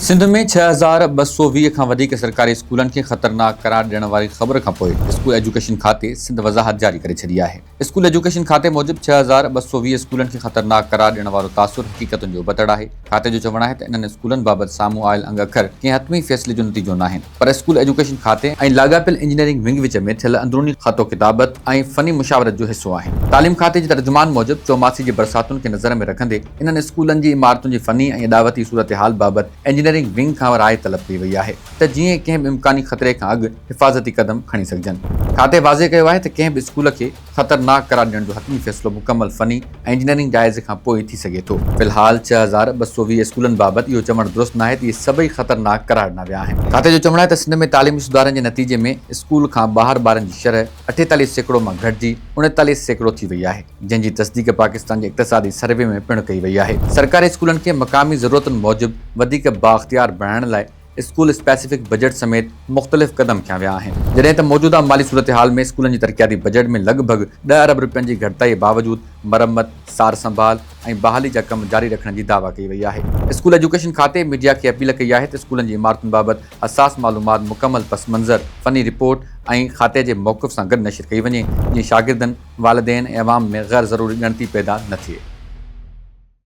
सिंध में 6220 खां वधीक सरकारी स्कूलनि खे ख़तरनाक करार ॾियण वारी ख़बर खां पोइ स्कूल एजुकेशन खाते सिंध वज़ाहत जारी करे छॾी आहे। स्कूल एजुकेशन खाते मूजिबि 6220 स्कूलनि खे ख़तरनाक करार ॾियण वारो तासुर हक़ीक़तुनि जो बतड़ आहे। खाते जो चवणु आहे त इन्हनि स्कूलनि बाबति साम्हूं आयल अंग अखर कंहिं हतमी फ़ैसिले जो नतीजो न आहिनि, पर स्कूल एजुकेशन खाते ऐं लाॻापियल इंजीनियरिंग विंग विच में थियल अंदरूनी ख़तो किताबत ऐं फ़नी मुशावरत जो हिसो आहिनि। तालीम खाते जे तर्जुमान मूजिबि चौमासी जी बरसातुनि खे नज़र में रखंदे इन्हनि स्कूलनि जी इमारतुनि जी फ़नी ऐं अदावती सूरत हाल बाबति इंजीनियरिंग विंग खां राय तलब कई वई आहे त जीअं कंहिं बि इम्कानी ख़तरे खां अॻु हिफ़ाज़ती क़दम खणी सघजनि। खाते वाज़े कयो आहे त कंहिं बि स्कूल खे ख़तरनाक करार ॾियण जो हतमी फ़ैसिलो मुकमल फ़नी ऐं इंजीनियरिंग जाइज़े खां पोइ थी सघे थो। फ़िलहाल 6220 स्कूलनि बाबति इहो चवणु दुरुस्त न आहे त इहे सभई ख़तरनाक करार ॾिना विया आहिनि। खाते जो चवणु आहे त सिंध में तालीमी सुधारनि जे नतीजे में स्कूल खां ॿाहिरि ॿारनि जी शरह 48% मां घटिजी 39% थी वई आहे, जंहिंजी तस्दीक़ पाकिस्तान जे इक़्तिसादी सर्वे में पिणु कई वई आहे। सरकारी स्कूलनि खे मक़ामी ज़रूरतुनि मूजिबि वधीक बाख़्तियार बणाइण लाइ स्कूल स्पेसिफिक बजट समेत मुख़्तलिफ़ क़दम खयां विया आहिनि। जॾहिं त मौजूदा माली सूरत हाल में स्कूलनि जी तरक़ियाती बजट में लॻभॻि 10 अरब रुपयनि जी घटिताई बावजूदि मरम्मत, सार संभाल ऐं बहाली जा कम जारी रखण जी दावा कई वई आहे। स्कूल एजुकेशन खाते मीडिया खे अपील कई आहे त स्कूलनि जी इमारतुनि बाबति हसास मालूमात मुकमल पस मंज़र, फ़नी रिपोर्ट ऐं खाते जे मौक़िफ़ सां गॾु नशर कई वञे, जीअं शागिर्दनि, वालिदैन ऐं अवाम में ग़ैर ज़रूरी ॻणती पैदा न थिए।